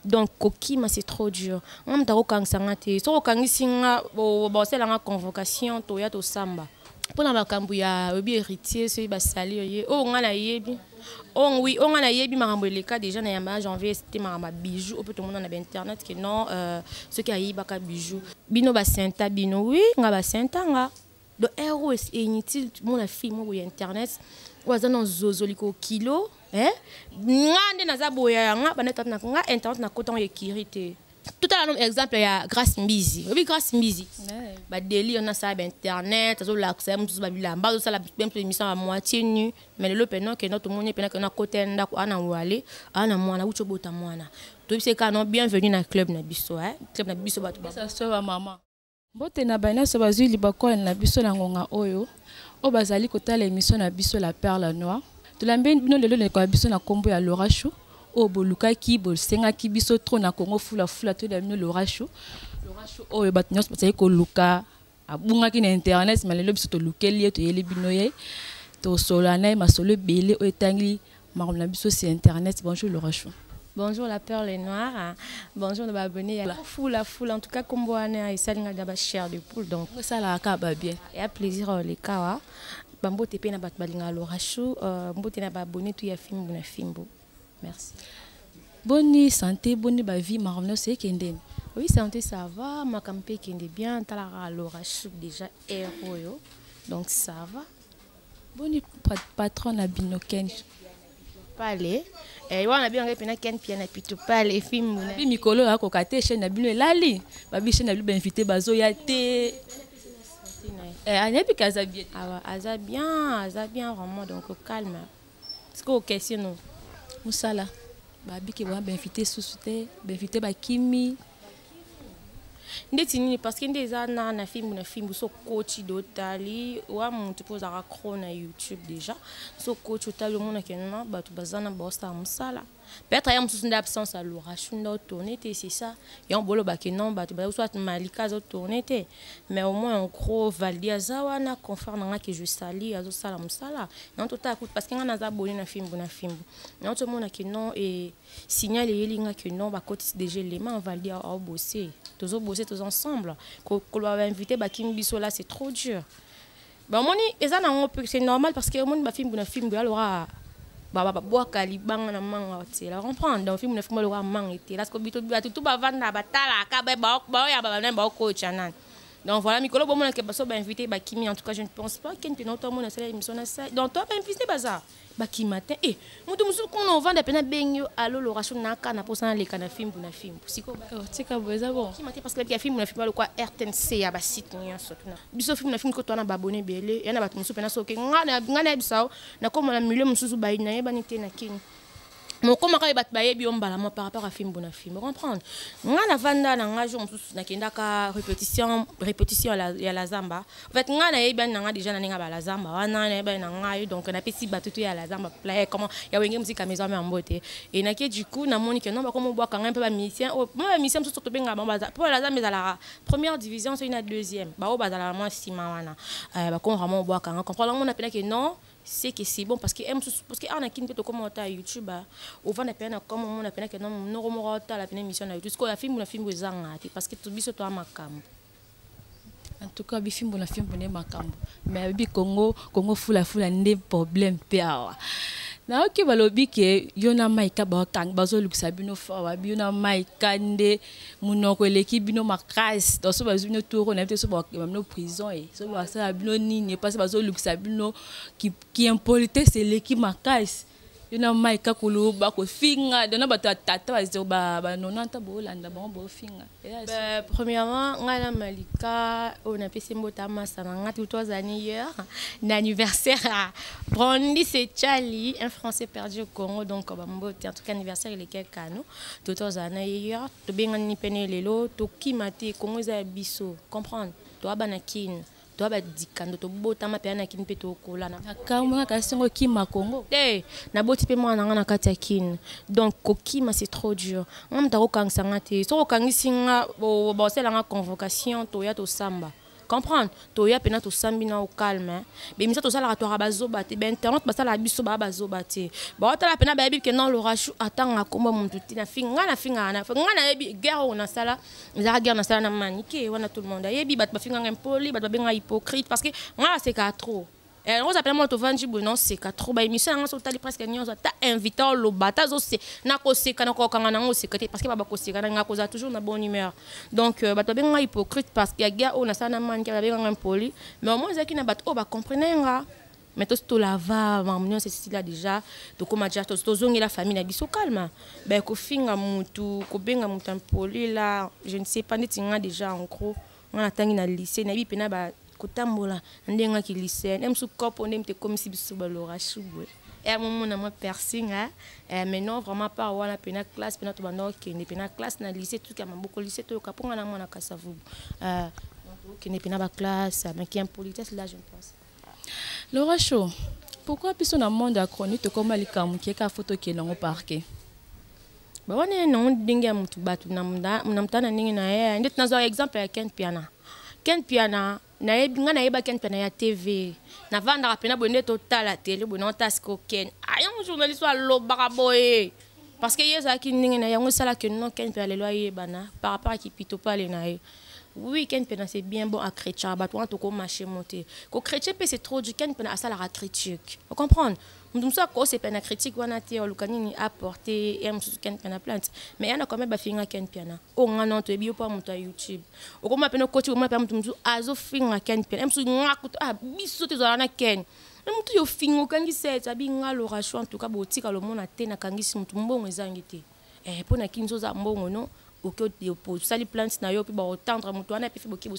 donc kokima c'est trop dur ngam ta kokangisa te so kokangisi nga bosela nga convocation to ya to samba pona makambo ya obi héritier so ba sali ye o nga na yebi on oui on nga na yebi makambo le cas déjà na yamba janvier c'était ma bijoux au peut tout monde na internet que non ce qui a yi baka bijoux bino ba senta bino oui nga ba senta nga do héros est inutile mon la fille mo internet wazana zozoliko kilo ngande naza boya nga baneta na nga internet na koton ekirité tout à l'heure exemple il y a Grâce Mbizi oui Grâce Mbizi ba délire na ça internet azo l'accès musu ba bilamba zo sala même émission à moitié nu mais le penon que notre monde pena que na côté ndako ana wale ana mwana ucho bota mwana to c'est canon bienvenue na club na biso club na biso ba ça so ba maman bote na bana so bazui libako na biso na ngonga oyo o bazali kotala émission na biso la perle noire to lambe bino lelo ne kwa biso na kombo ya Laura Chou o boluka ki bolsenga ki biso trop na Congo fula to da bino Laura Chou oyo bat nyos batay ko luka abunga ki na internet mais lelo biso to lukeli to yeli bino ye to solana masolo belé o etangi marom na biso c'est internet. Bonjour Laura Chou. Bonjour la perle noire, bonjour nos abonnés à la foule en tout cas comme boana et salinga d'aba chair de poule donc ça la ka bien et à plaisir les kawa bambo tepe na bat balinga Laura Chou mbote na ba abonné tout ya film na fimbo merci. Bonne santé bonne ba vie marno c'est kenden. Oui santé ça va ma campé kende bien talara Laura Chou déjà héros donc ça va. Bonne patron na binoken parler et wana bien ngepena ken pia na pitu parler film na bi mikolo ya ko kate chaîne na bino lali ba bi chaîne na bino invité bazo ya te anebi kaza bien aza bien vraiment donc calme parce que question musala ba bi ke ba invité susute ba invité ba kimi ndeti nini parce que ndeza na film so coach d'otali wa muntu poza ra na YouTube déjà so coach otali mona kenna batu bazana bosta musala peut-être ya musu d'absence à Laura Chou na tourner c'est ça ya bolo ba kenon batu ba soit malika zo tourner mais au moins en gros Valdia zawana confirme nga que je sali azo sala musala non tota parce que nga naza boni na film non tout mona kenon et signal yelinga que non ba côté déjà les mains Valdia a bosser tozo bosser tous ensemble ko va inviter ba kim biso là c'est trop dur ba moni ezana c'est normal parce que moni ba film alors boa kalibanga na manga tela comprendre dans film na film le manga était là parce que bito tout ba vanda batala ka ba ya ba na ba coach anan donc voilà mikolo bon mon que baso ba invité ba kimi en tout cas je ne pense pas qu'il y ait autant monde na émission na ça donc toi ba invité baza ba kimi matin mutu musu qu'on on vend pena benyo allo Laura Chou na kana posana le kana film siko ba tika boza bon kimi matin parce que le film na film le quoi RTNC ya ba site nya surtout na biso film na film ko to na ba abonné belé ya na ba musu pena so ke ngana bisao na comme na milieu musu ba ina yeba ni te na kini mon comment ka bat baye bi ombala mo par rapport à film comprendre ngana vanda na ngajo musu na kenda ka répétition ya la zamba en fait ngana yeba na nga déjà na nga ba la zamba wana na yeba na nga donc na pesi batutu ya la zamba play comment ya wenge musique à maison mais en beauté et na ke du coup na moni que non ba comme bois quand un peu ba musicien moi musicien musu to benga ba pour la zamba la première division c'est une deuxième ba o ba la moi sima wana ba comme vraiment bois quand comprendre on appelle que non c'est que c'est bon parce que on a qui peut commenter à YouTube au vent peine comme on appelle que non non la peine émission na YouTube ce qu'on a film zanga parce que tout biso to makam en tout cas bi film na makam mais bi Congo fula ndé problème pea na oki balobi ke yona maika ba kang bazo lukisa bino fa wa yona maika nde munoko eleki bino makasi to so bazo bino tour na so ba bino prison so ba sa bino nini parce bazo lukisa bino qui impolitesse eleki makasi yona maika kuluba ko finga dona ba tata ba nonanta bo landa bo finga premièrement ngala malika on a pesi mbota masana ngati to hier d'anniversaire Brandy c'est Charlie un français perdu au Congo donc en tout cas anniversaire il est quelqu'un nous to hier to benga ni pene lelo to kimate Congo za biso comprendre to abanakin toi ba dikando to bota ma pena kin peto kola na kama ka sengo kima Congo na boti pe moi na kati kin donc kokima c'est trop dur on ta ko kangisa ngate so ko kangisi nga bo sela nga convocation to ya to samba comprendre toya pena to sambina au calme mais misa to sala to rabazoba te ben internet basala biso ba bazoba te ba otala pena ba bi ke non l'orage atanga komba muntu tina finga na yebi guerre on a sala za guerre na sala na manique wana tout le monde yebi bat ba finga impoli bat ba benga hypocrite parce que nga c'est ka trop et on s'appelle moi to vanji non c'est ka trop ba émission nga so tali presque nyoza ta invité lo bata zo c'est na ko seka na ko kanga na ngo sekete parce que baba ko seka na nga ko za toujours na bonne humeur donc bat ba benga hypocrite parce que guerre on a sala na manique ba benga impoli mais au moins zaki na bat o ba comprendre nga mais tout lava maman c'est ceci là déjà donc comme déjà tout zongi la famille na biso calme ben ko finga mutu ko benga mutu impoli là je ne sais pas net nga déjà en gros on attend na lycée na bi pena ba kotambola ndenga ki lycée même sous corps on te comme si biso ba lora chubwe et à moment na moi piercing mais non vraiment pas wala pena classe pena to bando ki ne pena classe na lycée tout kama beaucoup lycée to kaponga na mona kasavu qui ne pena ba classe mais qui impolitesse là je pense. Laura Cho, pourquoi puis on a monde à chronique comme Alikam qui est qu'à photo qui est dans le parquet? Bah on est non dingue mutu batu namtana ningi na ya ndit nazo exemple ya Ken Piana na yebinga na yeba Ken Piana ya TV na vanda rapena bonne total la télé bonne tasko Ken ayon journaliste wa lo baraboye parce que yesa ki ningi na yango sala que non Ken Piana le loyer bana par rapport à qui pito pas les na. Oui, Ken Pena c'est bien bon à chrétien, bah toi tu comme marcher monter. Ko chrétien c'est trop du Ken Pena à ça la critique. Vous comprenez? Nous ça quoi c'est pena critique on a été au Lucanini apporter et monsieur Ken Pena plante. Mais il y en a quand même ba finga Ken Pena. Oh non tu bio pas monter YouTube. Au comme pena coach comme pena mutu azo finga Ken Pena. Monsieur ngaku ah biso te zana Ken. Mutu yo finga kangi set abi ngalo rasho en tout cas botika le monde a te na kangi si mutu mbongo ezangite. Pona kinzo za mbongo no. Ça les plantes na yo puis ba tendre mutu ana puis boki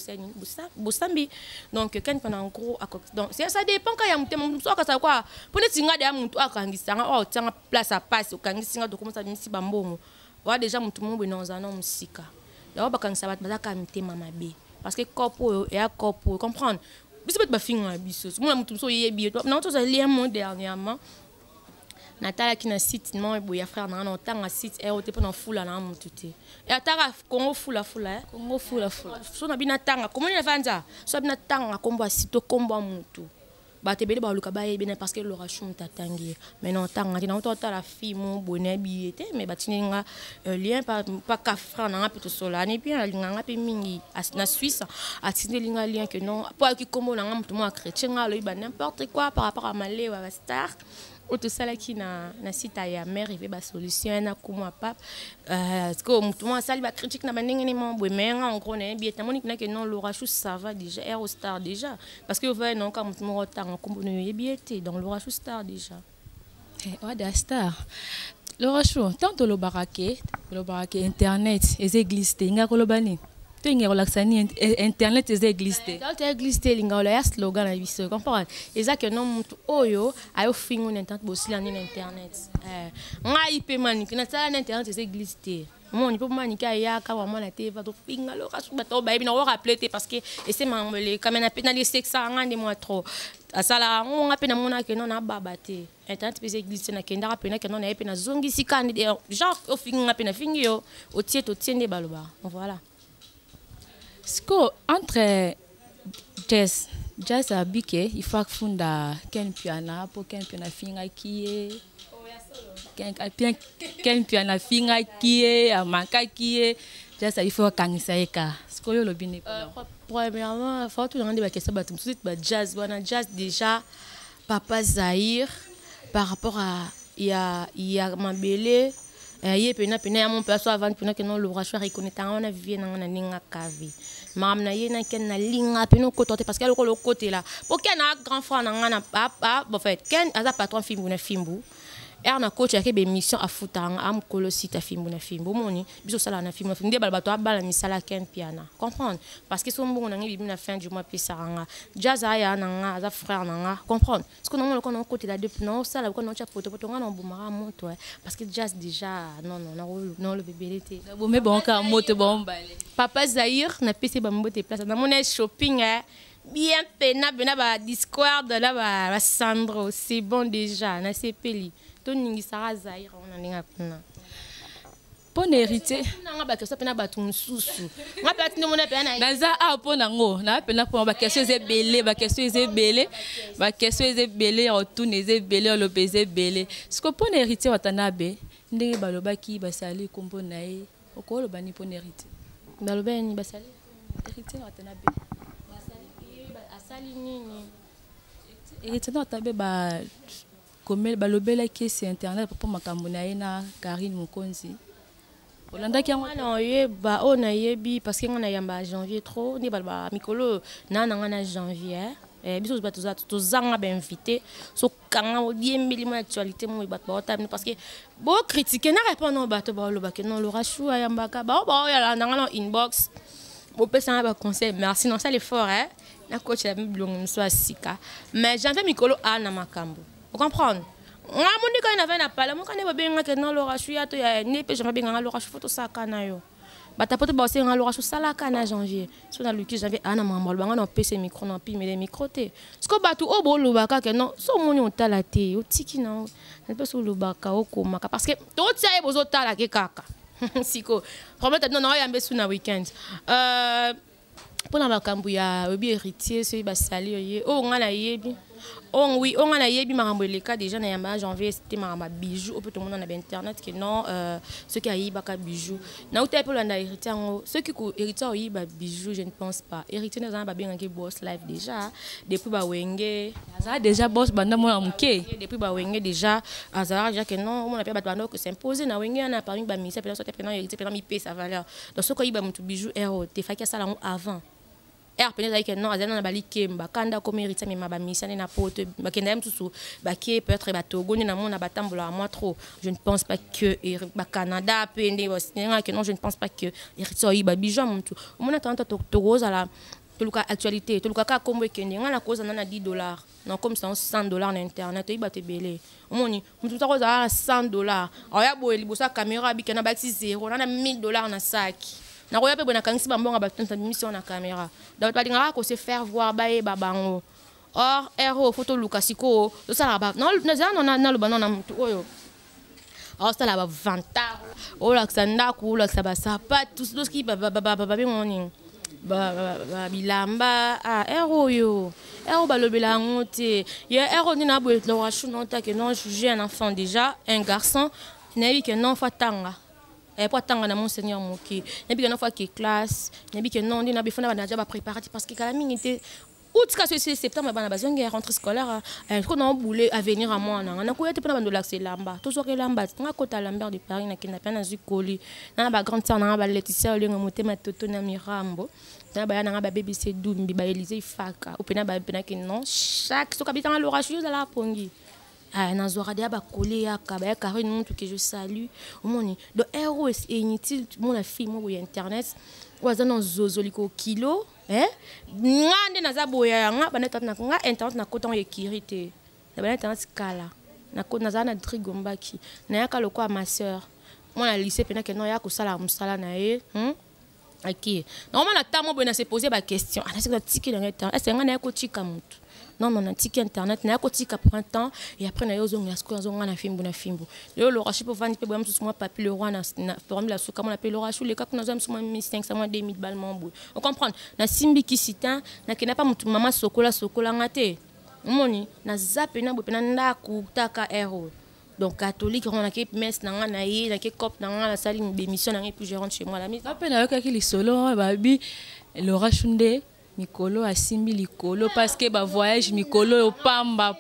bosambi donc quand pendant en gros donc ça dépend quand ya mutu so ka ça quoi pour ne tinga de mutu akangisa nga o tanga place à passe okangisa nga dokument ça misi bambongo wa déjà mutu mo benonza na musika là ba kangisa bat bazaka mitema mabe parce que corpo et à corpo comprendre biso ba finga biso mo mutu so yebi non to ça lien mon dernièrement Natala qui na site non et boya frère na tanga site et ote pendant fula na mututé et atara Congo fula Congo fula so na bina tanga comment na vanza so bina tanga kombo site kombo mutu ba te bele ba luka ba yebena parce que l'orage tatangi mais non tanga na to la fille mon bonnet biété mais batininga lien pas ka frère na plutôt sola ni bien linga pe mingi na Suisse atine linga lien que non pas qui kombo na mutu mo chrétien nga lo ba n'importe quoi par rapport à Malé ou à Star. Auto sala qui na site ya mère il va solution na kuma pap parce que mutu mo sali ba critique na bandenge ni mo mais en gros na bien tamoni que non l'orage ça va déjà Air Star déjà parce que vous voyez non comme mutu mo tanga kombo no yebiete dans l'orage Star déjà da Star l'orage tant le barake internet les églises tinga kolobani tu es relaxani internet les églises dans église linga la slogan na biso comprendre exact non mutu oyo ayo fingo na internet bosila ni internet ngai pe maniki na sala na internet les églises mon il peut maniki ya ka wa mona te va to finga lo ka suba to ba bi na wa rappeler parce que et c'est mamele quand même na pénaliser 600 ngande moi trop asala on apena mona ke non na babate internet les églises na kenda apena ke non na epena zongi sikandi genre o finga apena fingio o tie to tiende baloba voilà. Entre jazz a biqué, il faut funda Ken Piana pour Ken Piana finga qui est Ken Piana finga qui est amaka qui est jazz il faut kangisa eka sko yo lobine premièrement faut tout demander ba question ba tout suite ba jazz wana jazz déjà papa Zahir par rapport à il y a Mabele ye pena ya mon perso avant pena que non l'orage reconnaître on a vivre na ninga kavi mam na ye na ken na linga pena côté parce que le côté là pour ken na grand frère na na papa en fait ken aza patron fimbu na fimbu na coach ya ke be mission a futanga am kolosita fimbu na fimbu moni biso sala na fimbu ndé bala bato abala misala Ken Piana comprendre parce que son bon na ngi na fin du mois pisaranga jazz aya na aza frère na comprendre parce que non le kono côté là depuis non sala ko non cha photo nga na mbumara moto parce que jazz déjà non le bébé était mais bon ka moto bon balé papa Zahir na pc ba mbote place na mon shopping bien pena ba Discord là ba Sandro c'est bon déjà na sepeli Ningi Sarah Zahir on a ninga kuna bon héritier nga ba question pena batu mususu nga pati no mona pena naza a po nango na pena po ba question ezebele ba question ezebele retourne ezebele lo bezebele siko po na héritier watanabe ndenge balobaki basali kombo na ye okolo bani po na héritier balobani basali héritier watanabe asali nini héritier watanabe ba comme balobelaki c'est internet pour makambo na ye na Karine Mukonzi olandaki yango na oyeba o na yebi parce que nga na yamba janvier trop ni balba mikolo na na janvier biso bato za tozanga ba invité so kanga odiembeli mo actualité mo bato ba otable parce que bo critiquer na répondre bato ba lo ba que non le rachou ayamba ka ba ya na nga inbox bo pesa ba conseil merci non ça l'effort na coach la blongo so asika mais janvier mikolo na makambo vous comprenez nga mundi ka na vena pala mo kana ba benga que non le rachou ya to ya ne pe jamais benga le rachou photo saka na yo batapote ba osenga le rachou sala kana janvier so na luki janvier na mambo banga na pc micro na pi mais micro te sko batu o bo lobaka que non so moni on tala te o tiki na ne pe so lobaka o komaka parce que to tia e bozo tala ke kaka siko promettre non ya mbesu na weekend pour la makambu ya obi héritier so ba sali ye o nga na yebi on oui on a yebi makambo le cas déjà na yamba janvier c'était maramba bijoux au peut tout le monde na internet que non ceux qui a yiba ka bijoux na uta pour landa héritier ceux qui héritier yiba bijoux je ne pense pas héritier na ba bien que boss live déjà depuis ba wenge ça déjà boss banda mo amke depuis ba wenge déjà azara déjà que non on a pas bando que s'imposer na wenge na parmi ba misa peut être pendant héritier pendant mi paie sa valeur donc ceux qui yiba mutu bijoux ero te fa ça avant peut-être que non azana na bali kemba kanda comme héritier mais ma ba misane na pote ba kenda mtusu ba ke peut-être ba Togo ni na mona batambola moi trop je ne pense pas que ba Canada pende bosinga que non je ne pense pas que héritier yi ba bijoux mtu mona tanta Togo za la toluka actualité toluka ka kombo kende nga na cause na $10 non comme ça $100 na internet yi ba te belé omoni mtu ta cause $100 aya boeli bosa caméra bi kana ba ti zéro na $1000 na saki na koya pe bona kangisi bambonga batanta mission na caméra donc balinga ko se faire voir bae babango or héros photo lukasiko to sala ba non na lo banana mtu oyo or sala ba vanta o la xanda ku la saba sapat tout ce qui ba ngoni ba bilamba héros yo héros balobela ngote ye héros ni na bo le rachou non ta que non juger un enfant déjà un garçon n'est que non fatanga pour attendre na monseigneur moki nebi que na fois que classe nebi que non na bifona ba déjà préparer parce que quand même était août ka ce septembre bana bazonga rentrée scolaire ko na boulé à venir à moi na ko yete pona bando l'accès lamba to so ke lamba nga kota Lambert de Paris na kina pena zikoli na ba grande sœur na ba Laetitia olenga motema toto na mirambo na ba na ba bébé c'est dumbi ba Élysée faka ou pena ba pena que non chaque so kabita na l'orage la pongi na zoradia ba collé ya kaba Karine montre que je salue au moni do héros est inutile mon la fille mo internet wazana zozoliko kilo ngande na zaboya nga baneta na nga internet na koton ekirité na baneta internet kala na ko na zana trigombaki na yaka lokwa ma sœur moi na lycée pena que non ya ko sala musala na ye aki normalement na tamo bona se poser ba question ana se ko tiki na internet est-ce nga na ko tika mutu non non tiki internet na ko tika printemps et après na yo zonga sko zonga na fimbo yo le rachou pour vendre pe boyam tout moi papi le roi na forme la souka on appelle le rachou les cas nous avons moi 1500 moi 2000 balles mambo on comprendre na simbi kisita na kena pas mutu mama sokola ngate moni na zape na bopena ndaku taka héros donc catholique on a que messe na na ye na que cop na la salle d'émission na plus gérante chez moi la mise après na yoka ki lisolo babi le rachunde Mikolo a simbi likolo parce que ba voyage Mikolo pamba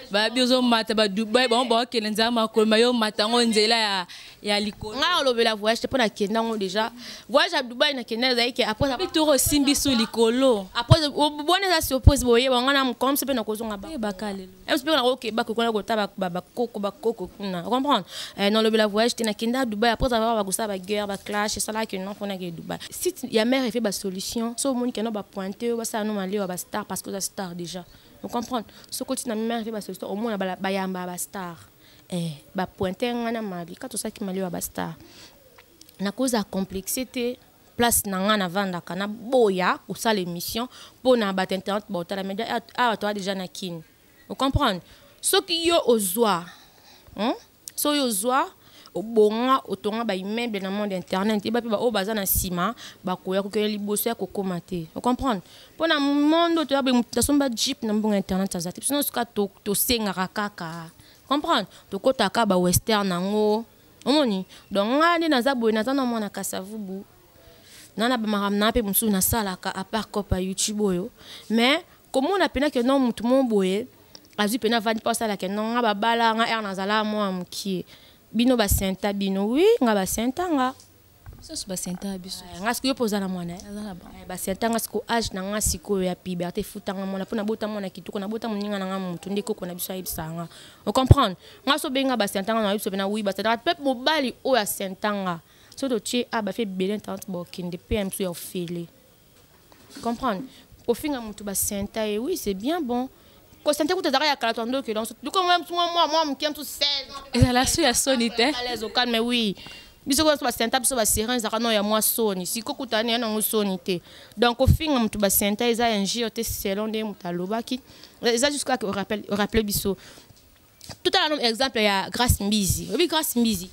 ba biozo mata ba Dubai bon ke nzama ko mayo matango nzela ya likolo nga lobela voyage te pona kenda ngo déjà voyage à Dubai na kenda zaike après ça bitoro simbi su likolo après bonne ça surprise boye nga na comme c'est pe na kozonga ba kalelo em se pe na OK ba ko na ko ta ba koko kuna comprendre non lobela voyage te na kenda Dubai après ça va ko sa ba guerre ba clash ça là que non fona ke Dubai si ya mère fait ba solution so mon que non ba pointer ba ça non malé ba star parce que ça star déjà vous comprenez ce côté na mère fait ba solution au moins ba yamba ba star ba pointer ngana mabi quand tout ça qui m'a lieu à basta na cause à complexité place na ngana vanda kana boya pour ça l'émission pour na bat internet bota la média toi déjà na kin vous comprenez ce qui yo ozwa so yo ozwa bonga otonga ba immeuble dans le monde internet et ba pe ba o baza na sima ba koya ko kele liboso ya ko komate vous comprenez pour na monde to ba mutasomba jeep na mbonga internet azati sinon suka to senga kaka comprendre to kota ka ba western nango omoni donc ngani naza boye naza na mwana kasavubu nana ba maramna pe musu na sala ka a part copa YouTube oyo mais comment on a pena que non mutu mon boye azu pena vandi pas ça la que non ba bala nga er nazala moi mki bino ba senta bino oui nga ba senta nga ça ba senta biso nga siko poza na mwana ba senta nga siko age na nga siko ya puberté futanga mwana pona bota mwana kituko na bota muninga na nga mutu ndeko ko na biso ayibisa nga on comprendre nga so benga ba senta nga na biso pena oui ba senta pep mobali o ya senta nga so to che a ba fait belin tant bokinde PM so ya fele comprendre au fin mutu ba senta et oui c'est bien bon. Quand tu as à 42 que donc moi qui aime tout 16 et la suite à sonité mais oui biso ko ba senta biso ba serin za kana ya moi soni siko kutani na sonité donc au fin mutu ba senta eza enjio te selon de mutalobaki eza jusqu'à que rappelle biso tout à l'heure exemple il y a Grâce Mbizi oui Grâce Mbizi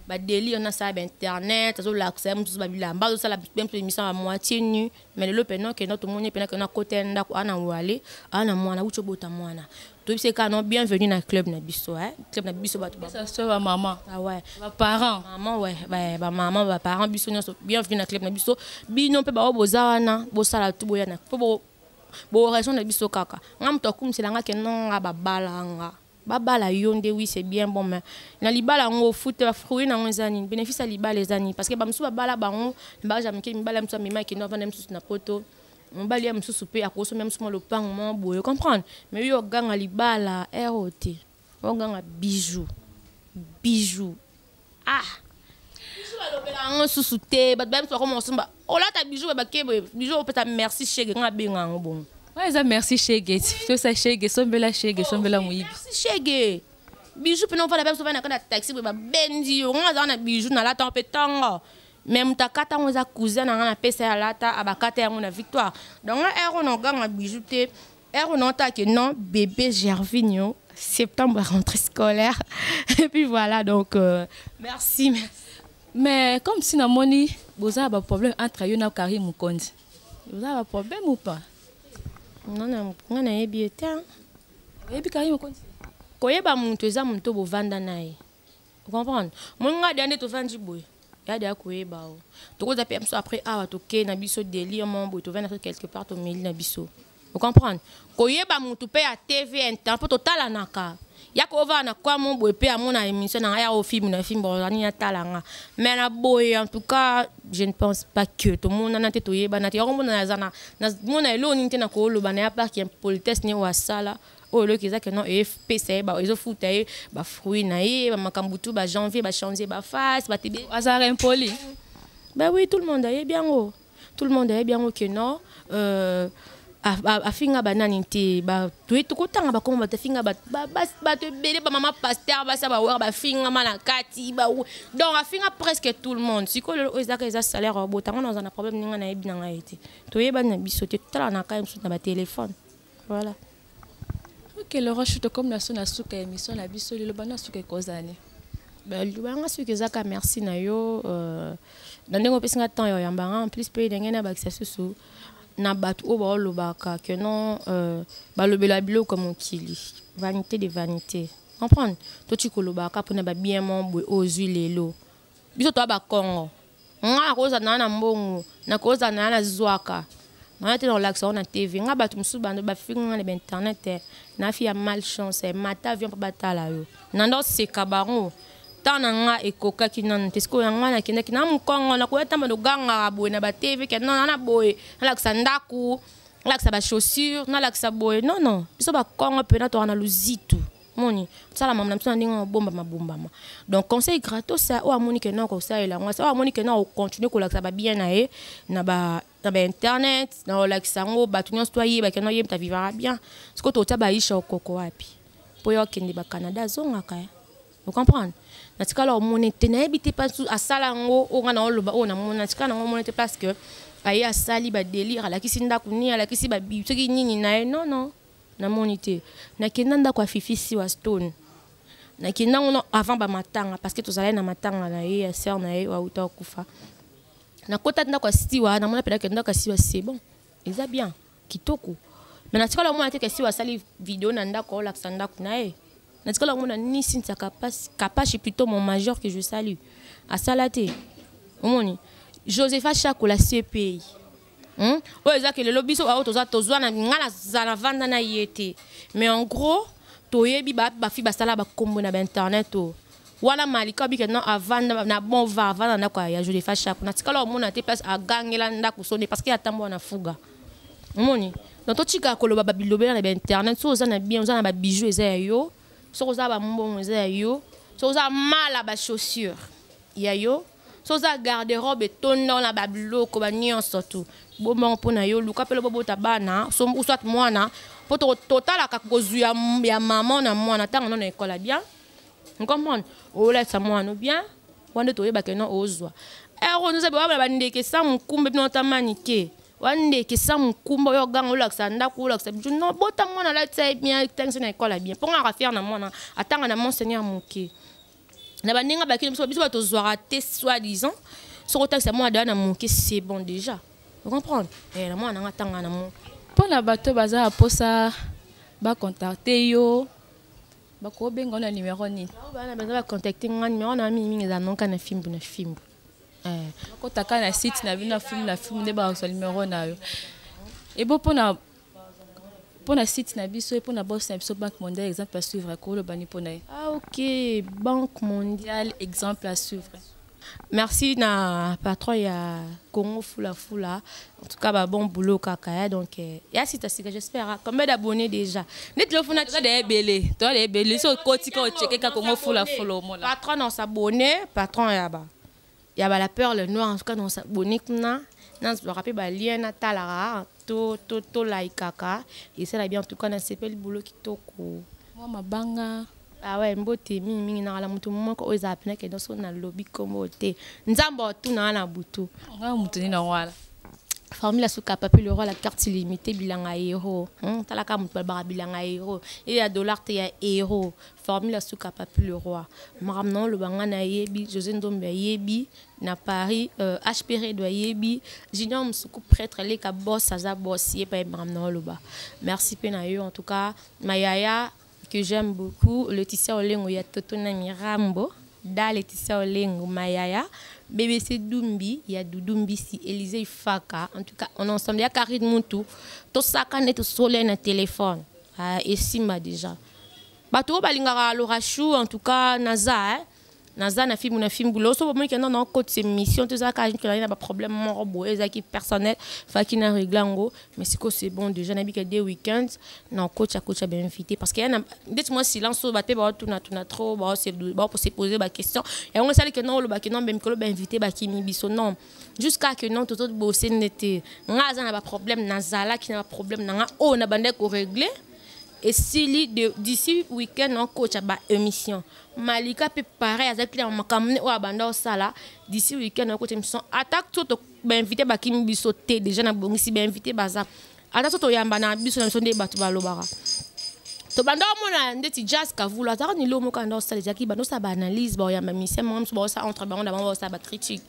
ba deli on a ça internet azo l'accès tout ça bilamba ça la même émission à moitié nu mais le penon que notre monde penon que na côté ndako ana wale ana mwana ucho bota mwana to c'est canon bienvenue dans club na biso club na biso ba ça soit ba maman ah ouais ba parents maman ouais ba maman ba parents biso nyonso bienvenue dans club na biso bino pe ba oboza wana bo sala tu boya na bo raison na biso kaka ngam to kum selanga ke non ba balanga babala yonde oui c'est bien bon mais na libala ngo foot ba fruit na ngozani bénéfice à libala les ani parce que ba msu babala bango ba jamais ke mbala msu mema ke no vanda msu na poto mbali ya msu pe akoso même msu le pan mo boye comprendre mais yo ganga libala ROT o ganga bijou ah bijou ba lobela ngo susu te ba msu ko mo sumba o la ta bijou ba ke bijou peut ta merci chez nga benga ngo bon. Ouais, merci Chege. Tout ça Chege, sombela Chege, sombela muibi. Merci Chege. Bijou pe non fa la même souvent na taxi ba benzi yo nga za na bijou na la tempetanga. Même ta kata on za cousin na pesa ya lata abakata ya na victoire. Donc ero no ganga bijou te ero non ta que non bébé Gervinho septembre rentrée scolaire et puis voilà donc merci. Mais comme si na moni boza ba problème entre yo na Karim Mukonzi. Boza ba problème ou pas? Non, on a bien temps. Et puis Karim Mukonzi. Koyeba muntu eza muntu bovanda naye. Vous comprenez? Moi ngade ande to vandi boy. Ya dia koyeba o. To ko zape amso après awa to ke na biso délire mon boy to vanda quelque part to meli na biso. Vous comprenez? Koyeba muntu pe ya TV inter po to tala naka. Ya ko va na kwa mon boy pe amona émission na ya au film na film borani ya talanga. Mais na boy en tout cas, je ne pense pas que tout le monde na te toyeba na te yongo na zana na mona elo ni te na ko lo bana ya pa ki politesse ni wa sala. Oh le kiza que non EFPC ba ils foutent ba fruit na ba makambutu ba janvier ba changer ba face ba tebe hasard impoli. Bah oui, tout le monde est bien haut. Tout le monde est bien haut que non a finga banani te ba to kotanga ba komba ta finga ba te belé ba mama pasteur ba sa ba wa ba finga mana kati ba donc a finga presque tout le monde siko le ezaka salaire botanga dans un problème ninga na ebina nga été to yeba na bisote tala na ka na ba téléphone voilà. Ok, le roche comme la sona suka émission la biso le bana suka kozani. Ben le bana suka zaka merci na yo dans ndenge pesinga temps yo yambanga en plus pe ndenge na ba accès sous na batu o ba lobaka que non ba lobela bilo comme kili vanité de vanité comprendre to ti ko lobaka pona ba bien mon boy ozui lelo biso to ba Congo nga koza na mbongo na koza na zwaka na te dans l'action na TV nga batu musu bando ba finga na internet na fi ya malchance mata vient pa batala yo na ndo se kabaron tana nga ekoka kinan tesko nga na kina kina mkongo na ko tamba do ganga boy na ba TV ke non na boy na laksa ndaku na laksa ba chaussures na laksa boy non biso ba Congo pe na to na luzitu moni sala mamna mtuna ndinga bomba mabomba donc conseil gratos ça o amoni ke non ko ça ela ngwa ça o amoni ke non o continuer ko laksa ba bien na ba internet na laksa ngo batunyo stoyer ba ke non yem ta vivra bien ce to taba isha okoko wapi po yo kende ba Canada zonga ka vous comprenez na tikala o monete na ebite pas asala ngo o ngana o loba o na mona tikala ngo monete parce que ayi asali ba délire la kisinda kunia la kisiba bi nini na non na monité na kinanda kwa fifisi wa stone nakenda ngono avant bamatanga parce que tozalaki na matanga na ye ya sœur na ye auta okufa nakota ndako ya siwa namona mpe ndako ya siwa c'est bon eza bien kitoko mais natikala omona te ke siwa asali video na ndako olakisa ndako na ye natikala omona ni Cynthia Kapashi plutôt mon major que je salue asala te omoni Josepha Chako la CPI oyo eza ke lelo biso bao tozwa na nga na vanda na ye te mais en gros toyebi bafi basala bakombo na bainternet o wana malika bike non avant na bon va avant na kwa ya Josepha Chako na tikala omona te place agangela ndako sonde parce que atambo na fuga omoni donc totika koloba babilobela na bainternet so oza na bien oza na ba bijoux eza ya yo so oza ba mbongo eza ya yo so oza mala ba chaussures ya yo so oza garde-robe tonda na ba biloko ba nyonso tout bomba mpona yo luka pele bobota bana so soit mwana poto total ka kozu ya maman na mwana tanga na école bien on comprend o la sa mwana bien wande toyeba ke non ozwa ero nous ba ba ndeke sa mkumbe bino tamanike wande ke sa mkumba yo ganga olakisa ndako olakisa bijo non bota mwana la tsa bien tension na école bien ponga ka faire na mwana atanga na monseigneur moké na bandinga bakini biso ba tozwa te soi-disant so otakisa mwana na moké c'est bon déjà vous comprenez la mwana nga tanga na mo pona bato baza aposa ba contacter yo bako benga na numéro ni bana baza ba contacter nga numéro na mimi ngeza nonka na fimbu bako taka na site na bino na film de ba so numéro na yo et bon pona site na biso et pona boss na biso Banque Mondiale exemple à suivre ko lo bani pona OK Banque Mondiale exemple à suivre. Merci na patron ya Congo Fula en tout cas bon boulot kaka donc ya sita j'espère combien d'abonnés déjà net le funa des belé so koti ko checker ka Congo Fula mona patron on s'abonner patron ya ba la perle noire en tout cas on s'abonner na se rappeler ba lien na talara to like kaka et c'est bien en tout cas na sepel boulot kitoko moi mabanga ah ouais mbote mingi na la mutu moko oza apena ke doso na lobby kombo te nzambo tu na butu nga mutu ni na wala formule suka papi le roi la carte illimitée bilanga euro tala ka mutu ba bilanga euro et ya dollar te ya euro formule suka papi le roi maramnon le banga na yebi José Ndombe yebi na Paris HPR do yebi junior musuku prêtre les ka boss aza boss ye pa maramnon le ba merci pena yo en tout cas mayaya que j'aime beaucoup, Laetitia Olengo ya Totona Mirambo, da Laetitia Olengo Mayaya, BBC Dumbi, ya Dudumbi si Élisée Faka, en tout cas on ensemble ya Karine Moutou, to saka net soleil na téléphone, et Simba déjà. Bato balingara Lorachou en tout cas Naza Naza na film boulot so bon que non non côté mission tout ça quand il y a pas problème mon robot ezaki personnel fa qui na réglango mais c'est bon déjà na bika des week-ends non coach a bien invité parce que dites-moi silence ba te ba tout na trop ba c'est pour se poser ba question et on sait que non le ba que non même que le ba invité ba qui mi biso non jusqu'à que non tout bosser n'était ngaza na ba problème Nazala qui na problème na o na bande ko régler. Et si d'ici week-end on coach à émission Malika peut pareil avec les makamne ou abanda au sala d'ici week-end on coach émission attaque tout ben invité ba kimi bisoté déjà na bongisi ben invité baza attaque tout yamba na biso na sonde batu balobara to banda mona ndeti jazz kavula ta ni lo mo kanda au sala jaki bando sa ba analyse ba yamba mission mo ba sa entre ba on ba sa ba critique.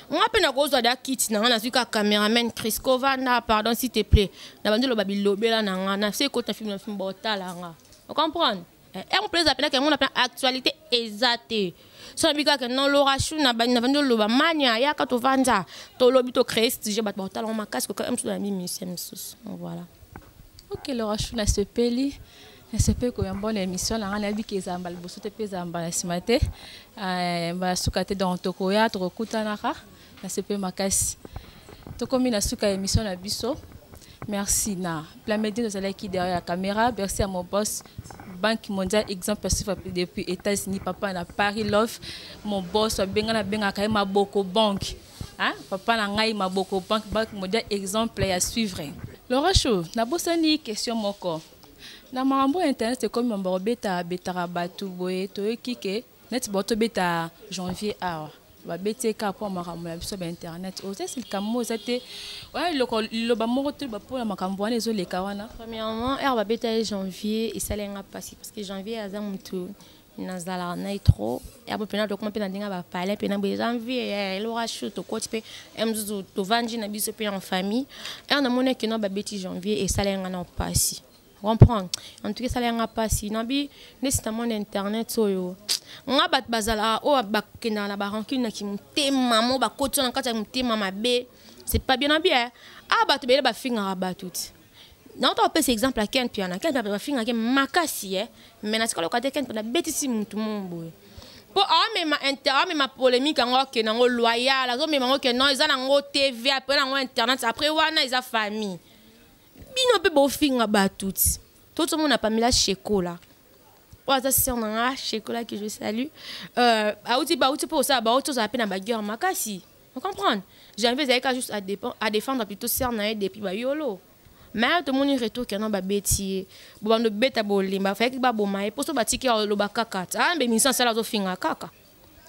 On a peine cause de kit na suka cameraman Chris Kovana pardon s'il te plaît na bandi lo babilobela na c'est côté film botala nga on comprend et on plaise appela que on a actualité exacte so bika que non Lorachou na bandi lo ba mania ya ka to vanja to lobi to créer sujet bat botala on makas que comme tout la mission voilà. OK Lorachou na se peli c'est peu que une bonne émission là on a vu que ça mbal bosso te pesa mbala simate ba sukate dans tokoya to kutanaka na se peu makasi to komi na suka émission na biso merci na Plamedi de celle qui derrière la caméra merci à mon boss Banque Mondiale exemple depuis États-Unis papa na Paris Love mon boss benga ka maboko banque hein papa na ngai maboko Banque Mondiale exemple à suivre Lorachou na bosani question moko na mambo internet c'est comme mambo beta rabatu boye to ekike net boto beta janvier a ba bete ka pour makambo na biso ba internet o c'est le kamo zate ouais le ba moko to ba pour makambo wana ezo leka wana premièrement ba beta janvier et ça lenga passer parce que janvier aza mutu nazala na trop ya pena donc pena ndinga ba parler pena ba janvier le rachou to coach pe emzuzu to vanji na biso pe en famille et on a monné que non ba beti janvier et ça lenga na passi comprendre en tout cas ça lenga passi na bi nécessairement internet soyo nga bat bazala o ba kena na ba rancune na ki mutema mo ba coach na kata mutema mabe c'est pas bien bien ah ba to be ba finga ba tout. Non, on peut exemple à Ken Piana. Ken Piana va finir avec Makasi, mais na sikolo kate Ken Piana betisi mutu mombo. Pour ma polémique en que nango loyal, azo me mango que non ils nango TV après nango internet après wana ils a famille. Bino pe bo finga ba tout. Tout le monde a pas mis la chocolat. Ouais, ça c'est un chocolat que je salue. Outi pour ça, autre chose à peine à bagueur Makasi. Vous comprenez? J'ai envie d'aller juste à défendre plutôt Sernaï depuis ba yolo. Mais tout le monde retourne que non ba bêtier bon no beta bolimba fait que ba boma pour so batiki lo bakaka ah mais mi sans ça zo finga kaka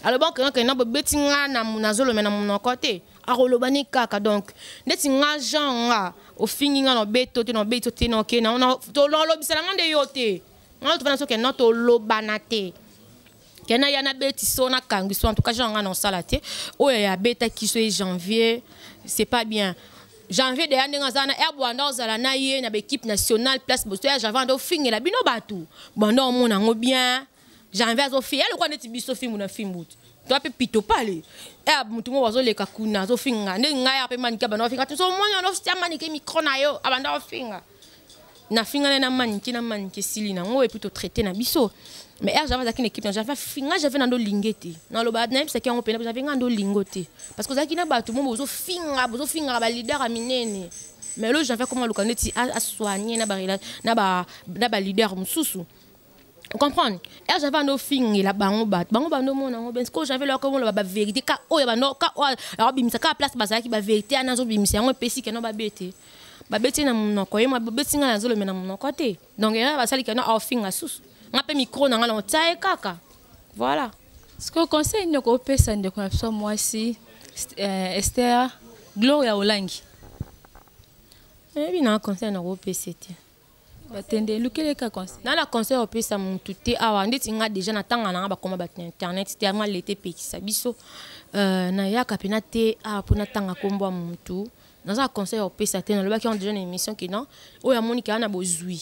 alors bon que non ba betinga na zolo mena mon côté a rolobani kaka donc neti nga genre au finga no beto te no ke na to lo bisala ngande yote on to fana so que non to lo banate kena yana beti so na kangi so en tout cas genre non salate o ya beta qui soit janvier c'est pas bien. Janvier de l'année ngazana Airbuanda zala na ye na équipe nationale place bostoya janvier ndo fingi la bino batu bando mona ngo bien janvier zo fi ele kwa neti biso fingu na fingu to ape pito pale mutu ngo wazo leka kuna zo finga ne ngaya ape manika bando finga so monya no sia manike micro na yo abanda finga na finga na maniki sili na ngo e plutôt traiter na biso. Mais j'avais avec une équipe, j'avais un lingete. Dans le bas c'est qu'on peut j'avais un lingote. Parce que ça qui n'a pas tout le monde besoin finir ba leader à minene. Mais là j'avais comment le connaître à soigner na ba leader mususu. Vous comprenez? J'avais un finir la bango no mon ben que j'avais là comment la vérité ka o ya no ka alors bimisa ka place bazaki ba vérité ana zo bimisa on pesi que no ba bete. Ba bete na mon ko yema ba bete na zo le mena mon côté. Donc il y a ba sali que no au finir susu. On a micro dans la kaka. Voilà. Ce que conseille nous ko pesa ndeko na so moi si Esther Gloria Olangi. Bien conseil na ko pesa te. Batende lukele ka conseil. Na la conseil au pesa mon tuté awa ndeti nga déjà na tanga na ba koma ba internet tellement l'été pekisa biso na ya kapena te a pona tanga kombo muntu. Dans un conseil au pesa te na loba ki on déjà une émission qui non o ya monika na bozui.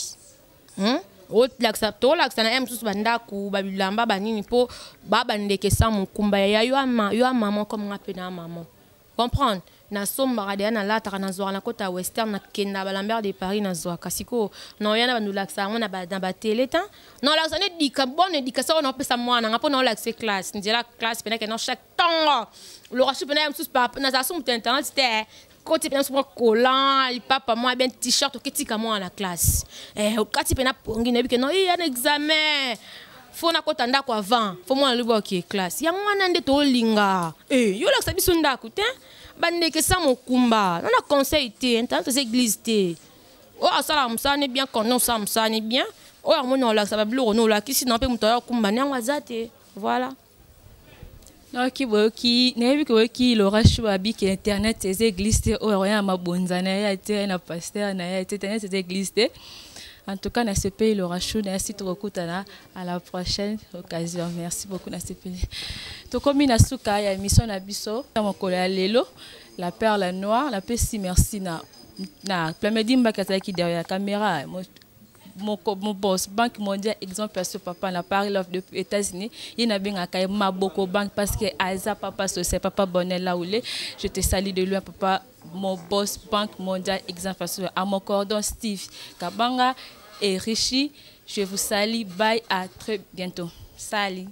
L'accepto na em tous bandaku babilamba banini po baba ndeke sa mukumba ya yo maman comme ngapena maman comprendre na somba de na lata na zo na kota western na kenda balambert de Paris na zo kasiko no yana bandu laksa na ba télé temps non la ça ne dit que bonne éducation on pesa mwana ngapo na l'accès classe ndela classe pena que non chaque temps le rachu pena em tous pa na za sum internet c'était côté bien souvent collant il papa moi bien t-shirt ketika moi na classe kati pena pongi na bike non il y a un examen faut na kota ndako avant faut moi le voir qui est classe ya mwana nde to linga yo la sabiso ndako te bande ke sa mokumba on a conseil te internet c'est église te o asala msane bien kono sa msane bien o ya mona la sa bablo no la kisi na pe mutoya kumba nyangwa zate voilà. Non, qui n'est vu qui l'aura choisi que internet c'est église ou rien ma bonzana ya été na pasteur na ya internet c'est église. En tout cas na ce pays l'aura choisi merci trop à la prochaine occasion. Merci beaucoup na ce pays. To comme na suka ya émission na biso mon collègue lelo la perle noire la paix si merci na plamedi mbaka qui derrière la caméra mon boss Banque mondiale exemple sur papa na Paris Love depuis États-Unis il n'a bien accueilli ma beaucoup banque parce que Aza papa c'est papa Bonnet là où je te salue de loin papa mon boss Banque mondiale exemple sur à mon cordon Steve Kabanga et Richie je vous salue bye à très bientôt salut.